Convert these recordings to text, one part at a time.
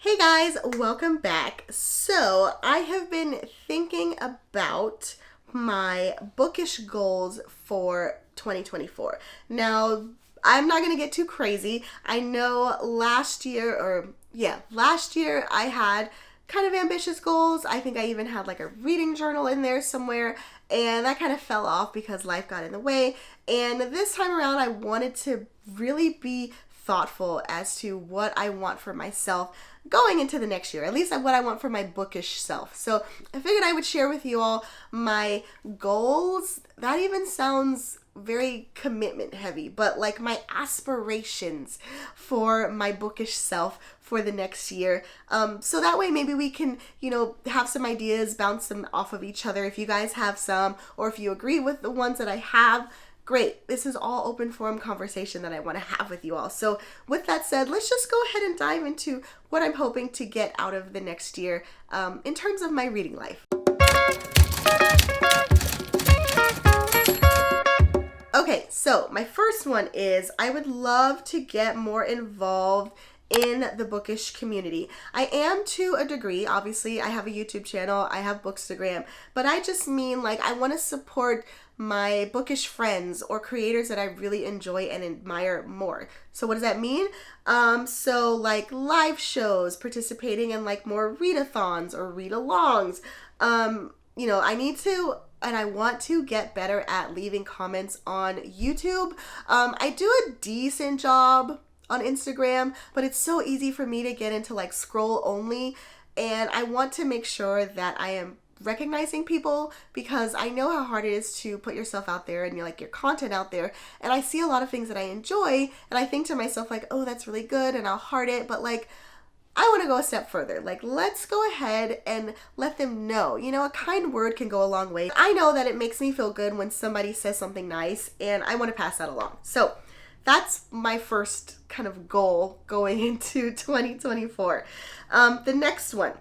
Hey guys, welcome back. So I have been thinking about my bookish goals for 2024. Now, I'm not going to get too crazy. I know last year I had kind of ambitious goals. I think I even had like a reading journal in there somewhere, and that kind of fell off because life got in the way. And this time around, I wanted to really be thoughtful as to what I want for myself going into the next year, at least what I want for my bookish self. So I figured I would share with you all my goals. That even sounds very commitment heavy, but like my aspirations for my bookish self for the next year. So that way maybe we can, have some ideas, bounce them off of each other if you guys have some, or if you agree with the ones that I have. Great. This is all open forum conversation that I want to have with you all. So with that said, let's just go ahead and dive into what I'm hoping to get out of the next year in terms of my reading life. Okay, so my first one is I would love to get more involved in the bookish community. I am to a degree. Obviously, I have a YouTube channel, I have Bookstagram, but I just mean like I want to support my bookish friends or creators that I really enjoy and admire more. So what does that mean? So like live shows, participating in like more readathons or read-alongs. I need to and I want to get better at leaving comments on YouTube. I do a decent job on Instagram, but it's so easy for me to get into like scroll only, and I want to make sure that I am recognizing people because I know how hard it is to put yourself out there and your content out there, and I see a lot of things that I enjoy and I think to myself like, oh, that's really good, and I'll heart it, but like I want to go a step further. Like, let's go ahead and let them know. A kind word can go a long way. I know that it makes me feel good when somebody says something nice, and I want to pass that along. So that's my first kind of goal going into 2024. The next one.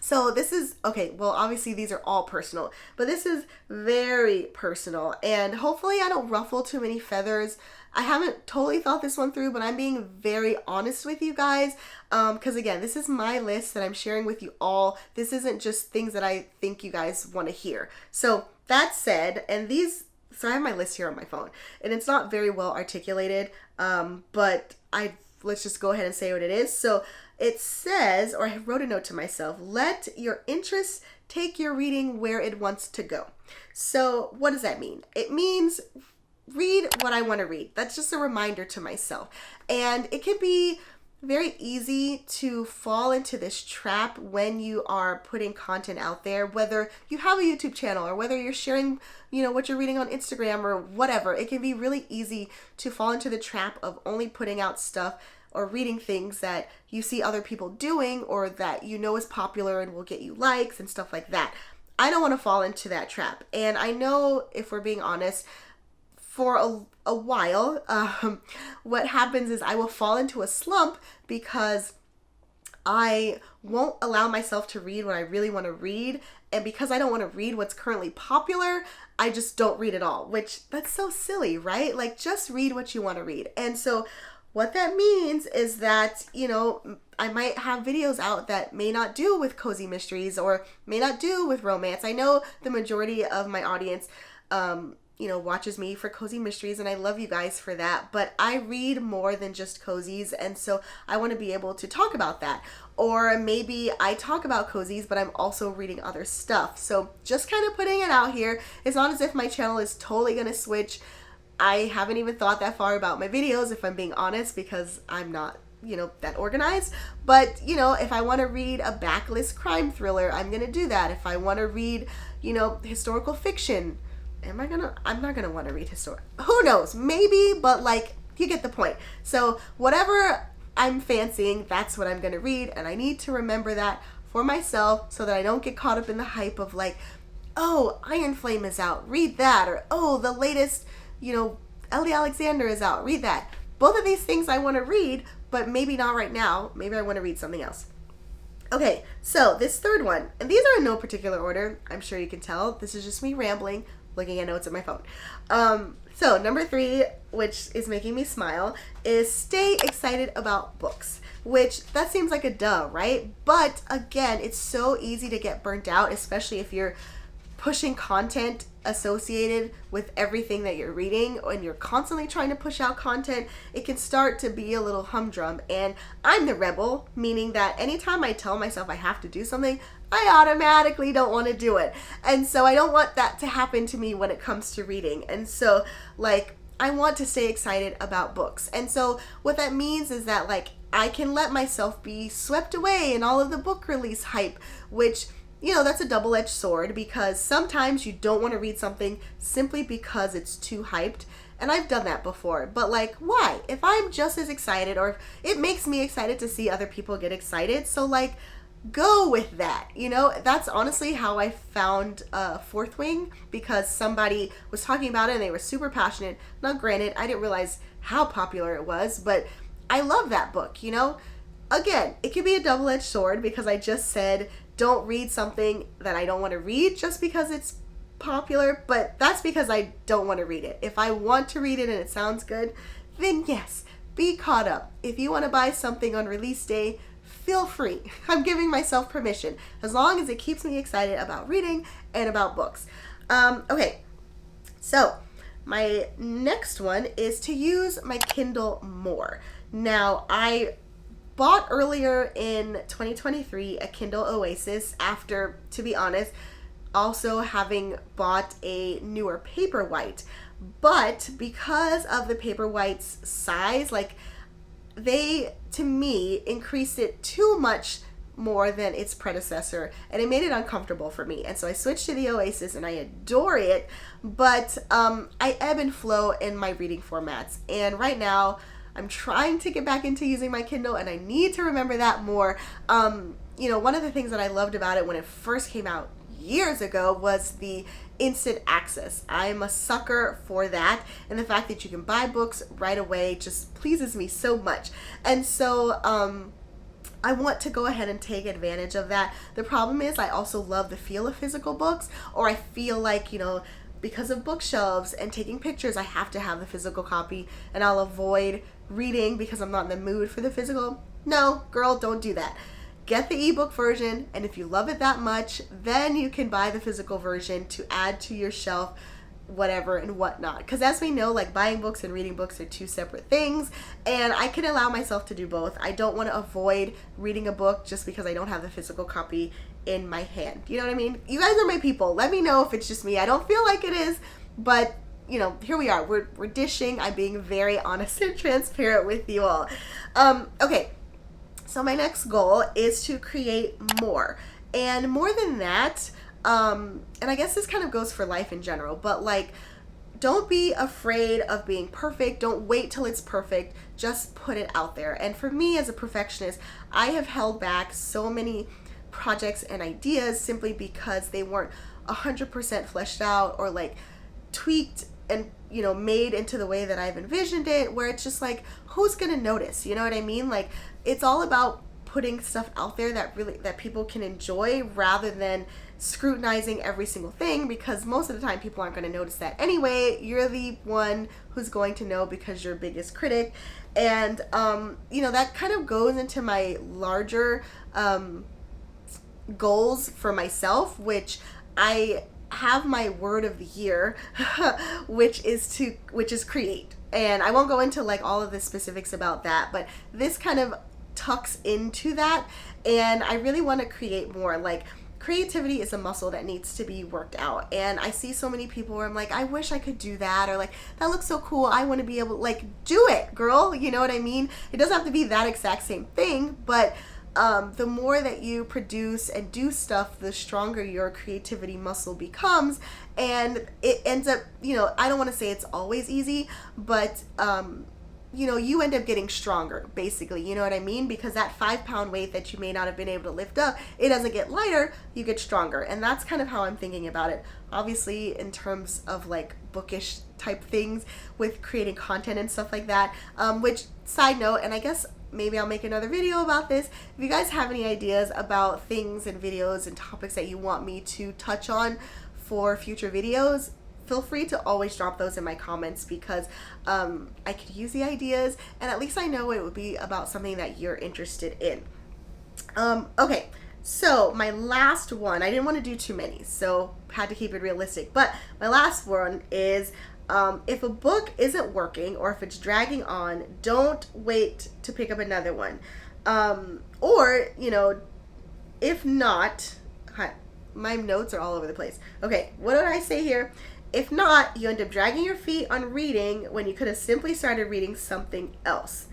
So this is, okay, well, obviously these are all personal, but this is very personal, and hopefully I don't ruffle too many feathers. I haven't totally thought this one through, but I'm being very honest with you guys, because again, this is my list that I'm sharing with you all. This isn't just things that I think you guys want to hear. So that said, so I have my list here on my phone, and it's not very well articulated, but let's just go ahead and say what it is. So it says, or I wrote a note to myself, let your interests take your reading where it wants to go. So what does that mean? It means read what I want to read. That's just a reminder to myself. And it can be very easy to fall into this trap when you are putting content out there, whether you have a YouTube channel or whether you're sharing, what you're reading on Instagram or whatever. It can be really easy to fall into the trap of only putting out stuff or reading things that you see other people doing or that is popular and will get you likes and stuff like that. I don't want to fall into that trap. And I know, if we're being honest, for a while, what happens is I will fall into a slump because I won't allow myself to read what I really want to read. And because I don't want to read what's currently popular, I just don't read at all, which that's so silly, right? Like, just read what you want to read. And so what that means is that, I might have videos out that may not do with cozy mysteries or may not do with romance. I know the majority of my audience, watches me for cozy mysteries, and I love you guys for that, but I read more than just cozies, and so I want to be able to talk about that. Or maybe I talk about cozies, but I'm also reading other stuff. So just kind of putting it out here. It's not as if my channel is totally going to switch. I haven't even thought that far about my videos, if I'm being honest, because I'm not, that organized. But, if I want to read a backlist crime thriller, I'm going to do that. If I want to read, historical fiction, I'm not going to want to read who knows, maybe, but you get the point. So whatever I'm fancying, that's what I'm going to read. And I need to remember that for myself so that I don't get caught up in the hype of oh, Iron Flame is out, read that. Or, oh, the latest, Ellie Alexander is out, read that. Both of these things I want to read, but maybe not right now. Maybe I want to read something else. Okay, so this third one, and these are in no particular order. I'm sure you can tell. This is just me rambling. looking at notes on my phone. So number 3, which is making me smile, is stay excited about books, which that seems like a duh, right? But again, it's so easy to get burnt out, especially if you're pushing content associated with everything that you're reading and you're constantly trying to push out content. It can start to be a little humdrum, and I'm the rebel, meaning that anytime I tell myself I have to do something, I automatically don't want to do it. And so I don't want that to happen to me when it comes to reading. And so like I want to stay excited about books. And so what that means is that like I can let myself be swept away in all of the book release hype, which, you know, that's a double-edged sword, because sometimes you don't want to read something simply because it's too hyped. And I've done that before, but like, why? If I'm just as excited, or it makes me excited to see other people get excited, so like, go with that. You know, that's honestly how I found Fourth Wing, because somebody was talking about it and they were super passionate. Now granted, I didn't realize how popular it was, but I love that book, you know? Again, it can be a double-edged sword, because I just said don't read something that I don't want to read just because it's popular, but that's because I don't want to read it. If I want to read it and it sounds good, then yes, be caught up. If you want to buy something on release day, feel free. I'm giving myself permission, as long as it keeps me excited about reading and about books. Okay, so my next one is to use my Kindle More. Now, I bought earlier in 2023 a Kindle Oasis after, to be honest, also having bought a newer Paperwhite. But because of the Paperwhite's size, like, they, to me, increased it too much more than its predecessor, and it made it uncomfortable for me. And so I switched to the Oasis, and I adore it, but I ebb and flow in my reading formats. And right now, I'm trying to get back into using my Kindle, and I need to remember that more. You know, one of the things that I loved about it when it first came out years ago was the instant access. I'm a sucker for that, and the fact that you can buy books right away just pleases me so much. And so I want to go ahead and take advantage of that. The problem is I also love the feel of physical books, or I feel like, you know, because of bookshelves and taking pictures, I have to have the physical copy, and I'll avoid reading because I'm not in the mood for the physical. No, girl, don't do that. Get the ebook version, and if you love it that much, then you can buy the physical version to add to your shelf, whatever and whatnot. Because as we know, like, buying books and reading books are two separate things, and I can allow myself to do both. I don't want to avoid reading a book just because I don't have the physical copy in my hand. You know what I mean? You guys are my people. Let me know if it's just me. I don't feel like it is, but you know, here we are. We're dishing. I'm being very honest and transparent with you all. Okay, so my next goal is to create more. And more than that, and I guess this kind of goes for life in general, but like, don't be afraid of being perfect. Don't wait till it's perfect. Just put it out there. And for me as a perfectionist, I have held back so many projects and ideas simply because they weren't 100% fleshed out or like tweaked and, you know, made into the way that I've envisioned it, where it's just like, who's gonna notice? You know what I mean? Like, it's all about putting stuff out there that people can enjoy, rather than scrutinizing every single thing, because most of the time people aren't going to notice that anyway. You're the one who's going to know because you're biggest critic. And you know, that kind of goes into my larger goals for myself, which I have my word of the year, which is create. And I won't go into like all of the specifics about that, but this kind of tucks into that. And I really want to create more. Like, creativity is a muscle that needs to be worked out. And I see so many people where I'm like, I wish I could do that, or like, that looks so cool, I want to be able to, like, do it, girl. You know what I mean? It doesn't have to be that exact same thing, but the more that you produce and do stuff, the stronger your creativity muscle becomes. And it ends up, you know, I don't want to say it's always easy, but you know, you end up getting stronger, basically. You know what I mean? Because that 5-pound weight that you may not have been able to lift up, it doesn't get lighter, you get stronger. And that's kind of how I'm thinking about it. Obviously, in terms of like bookish type things with creating content and stuff like that, which, side note, and I guess maybe I'll make another video about this. If you guys have any ideas about things and videos and topics that you want me to touch on for future videos, feel free to always drop those in my comments because I could use the ideas, and at least I know it would be about something that you're interested in. Okay, so my last one, I didn't want to do too many, so had to keep it realistic, but my last one is if a book isn't working or if it's dragging on, don't wait to pick up another one. Or, you know, if not, my notes are all over the place. Okay, what did I say here? If not, you end up dragging your feet on reading when you could have simply started reading something else.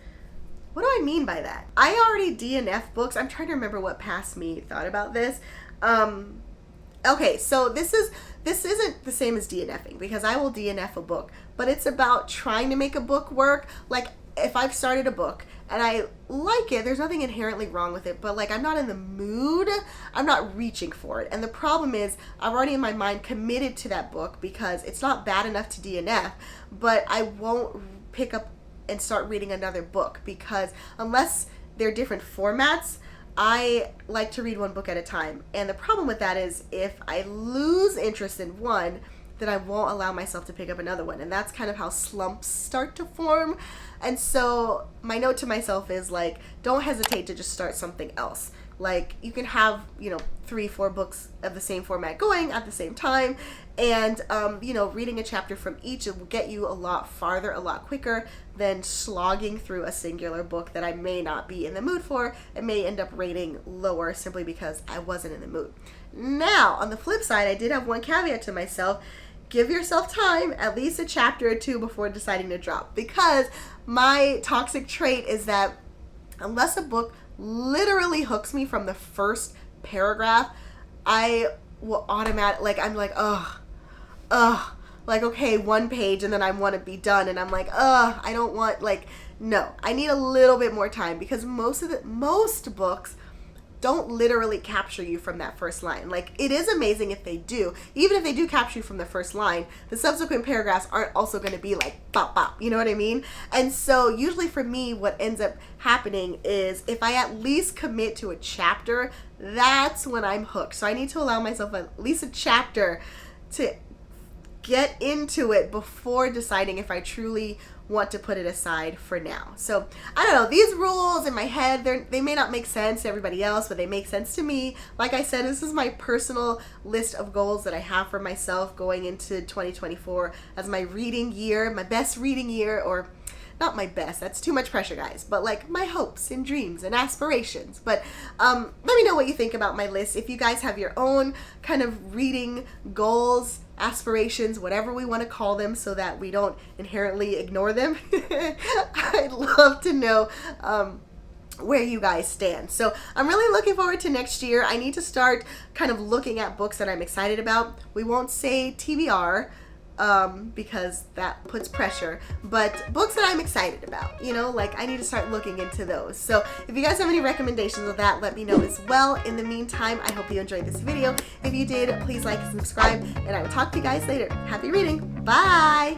What do I mean by that? I already DNF books. I'm trying to remember what past me thought about this. Okay, so this isn't the same as DNFing because I will DNF a book, but it's about trying to make a book work. Like if I've started a book and I like it, there's nothing inherently wrong with it, but like I'm not in the mood, I'm not reaching for it. And the problem is I've already in my mind committed to that book because it's not bad enough to DNF, but I won't pick up and start reading another book because unless they're different formats, I like to read one book at a time. And the problem with that is if I lose interest in one, then I won't allow myself to pick up another one. And that's kind of how slumps start to form. And so my note to myself is like, don't hesitate to just start something else. Like you can have, 3-4 books of the same format going at the same time. And, reading a chapter from each, it will get you a lot farther, a lot quicker than slogging through a singular book that I may not be in the mood for and may end up rating lower simply because I wasn't in the mood. Now, on the flip side, I did have one caveat to myself. Give yourself time, at least a chapter or two before deciding to drop. Because my toxic trait is that unless a book literally hooks me from the first paragraph, I will automatically, I'm like, like, okay, one page and then I want to be done. And I'm like, I don't want, no, I need a little bit more time because most books don't literally capture you from that first line. Like, it is amazing if they do. Even if they do capture you from the first line, the subsequent paragraphs aren't also going to be like bop bop, you know what I mean? And so usually for me, what ends up happening is if I at least commit to a chapter, that's when I'm hooked. So I need to allow myself at least a chapter to get into it before deciding if I truly want to put it aside for now. So I don't know, these rules in my head, they may not make sense to everybody else, but they make sense to me. Like I said, this is my personal list of goals that I have for myself going into 2024 as my reading year, my best reading year, or not my best, that's too much pressure, guys, but like my hopes and dreams and aspirations. But let me know what you think about my list. If you guys have your own kind of reading goals, aspirations, whatever we want to call them, so that we don't inherently ignore them. I'd love to know where you guys stand. So I'm really looking forward to next year. I need to start kind of looking at books that I'm excited about. We won't say TBR because that puts pressure, but books that I'm excited about, I need to start looking into those. So if you guys have any recommendations of that, let me know as well. In the meantime, I hope you enjoyed this video. If you did, please like and subscribe, and I will talk to you guys later. Happy reading. Bye.